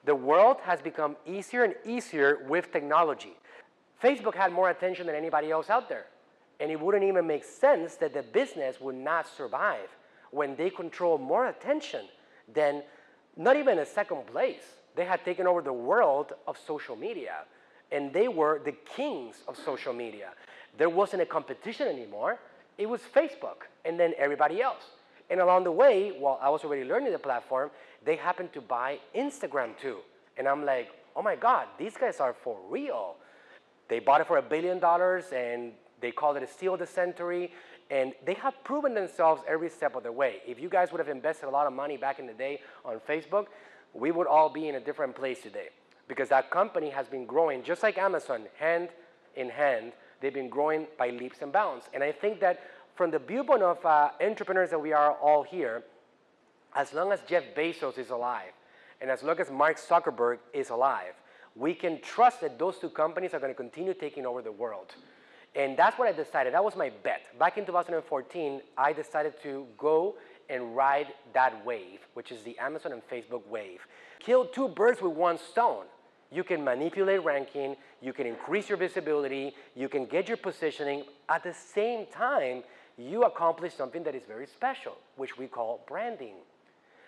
The world has become easier and easier with technology. Facebook had more attention than anybody else out there. And it wouldn't even make sense that the business would not survive when they control more attention than not even a second place. They had taken over the world of social media, and they were the kings of social media. There wasn't a competition anymore. It was Facebook and then everybody else. And along the way, while I was already learning the platform, they happened to buy Instagram too. And I'm like, oh my God, these guys are for real. They bought it for $1 billion and they called it a steal of the century. And they have proven themselves every step of the way. If you guys would have invested a lot of money back in the day on Facebook, we would all be in a different place today. Because that company has been growing, just like Amazon, hand in hand. They've been growing by leaps and bounds. And I think that from the viewpoint of entrepreneurs that we are all here, as long as Jeff Bezos is alive, and as long as Mark Zuckerberg is alive, we can trust that those two companies are going to continue taking over the world. And that's what I decided. That was my bet. Back in 2014, I decided to go and ride that wave, which is the Amazon and Facebook wave. Kill two birds with one stone. You can manipulate ranking, you can increase your visibility, you can get your positioning. At the same time, you accomplish something that is very special, which we call branding.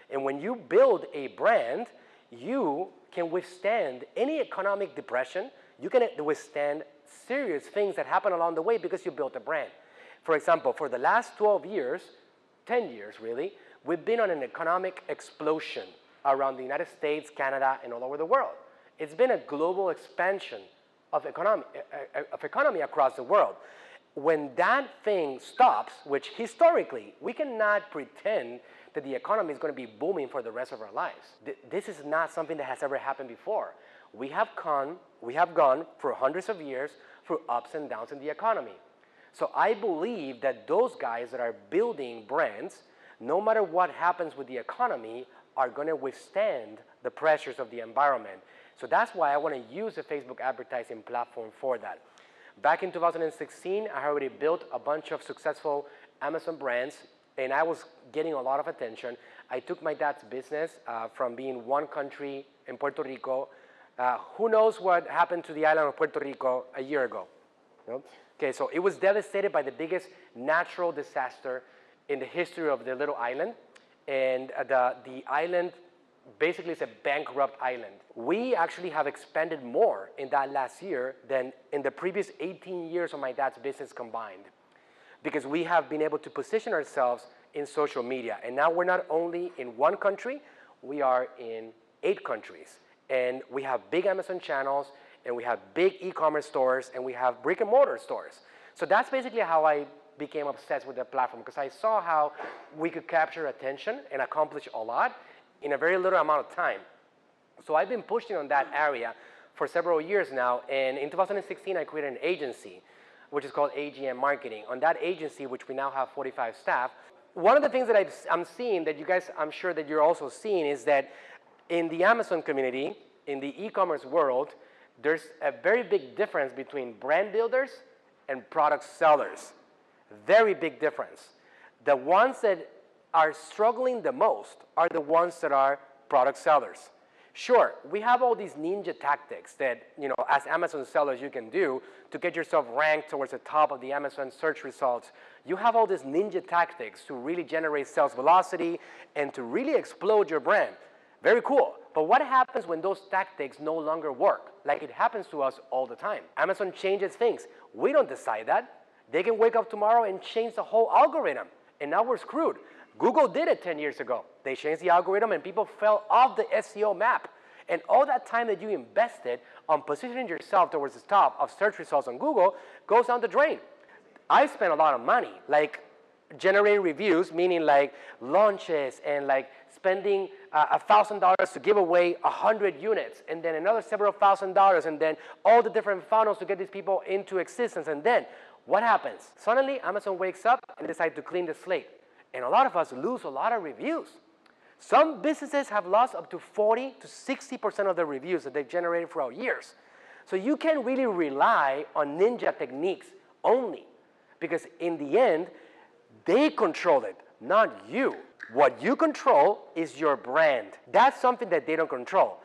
And when you build a brand, you can withstand any economic depression. You can withstand serious things that happen along the way because you built a brand. For example, for the last 12 years, 10 years really, we've been on an economic explosion around the United States, Canada, and all over the world. It's been a global expansion of economy across the world. When that thing stops, which historically, we cannot pretend that the economy is going to be booming for the rest of our lives. This is not something that has ever happened before. We have gone for hundreds of years through ups and downs in the economy. So I believe that those guys that are building brands, no matter what happens with the economy, are going to withstand the pressures of the environment. So that's why I want to use the Facebook advertising platform for that. Back in 2016, I already built a bunch of successful Amazon brands, and I was getting a lot of attention. I took my dad's business from being one country in Puerto Rico. Who knows what happened to the island of Puerto Rico a year ago? You know? Okay, so it was devastated by the biggest natural disaster in the history of the little island. And the island basically is a bankrupt island. We actually have expanded more in that last year than in the previous 18 years of my dad's business combined, because we have been able to position ourselves in social media. And now we're not only in one country, we are in 8 countries. And we have big Amazon channels, and we have big e-commerce stores, and we have brick and mortar stores. So that's basically how I became obsessed with the platform, because I saw how we could capture attention and accomplish a lot in a very little amount of time. So I've been pushing on that area for several years now, and in 2016 I created an agency, which is called AGM Marketing. On that agency, which we now have 45 staff, one of the things that I'm seeing that you guys, I'm sure that you're also seeing, is that in the Amazon community, in the e-commerce world, there's a very big difference between brand builders and product sellers. Very big difference. The ones that are struggling the most are the ones that are product sellers. Sure, we have all these ninja tactics that, you know, as Amazon sellers you can do to get yourself ranked towards the top of the Amazon search results. You have all these ninja tactics to really generate sales velocity and to really explode your brand. Very cool. But what happens when those tactics no longer work? Like it happens to us all the time. Amazon changes things. We don't decide that. They can wake up tomorrow and change the whole algorithm, and now we're screwed. Google did it 10 years ago. They changed the algorithm and people fell off the SEO map. And all that time that you invested on positioning yourself towards the top of search results on Google goes down the drain. I spent a lot of money, like generating reviews, meaning like launches and like spending $1,000 to give away 100 units, and then another several $1,000, and then all the different funnels to get these people into existence. And then what happens? Suddenly Amazon wakes up and decides to clean the slate. And a lot of us lose a lot of reviews. Some businesses have lost up to 40 to 60% of the reviews that they've generated throughout years. So you can't really rely on ninja techniques only, because in the end, they control it, not you. What you control is your brand. That's something that they don't control.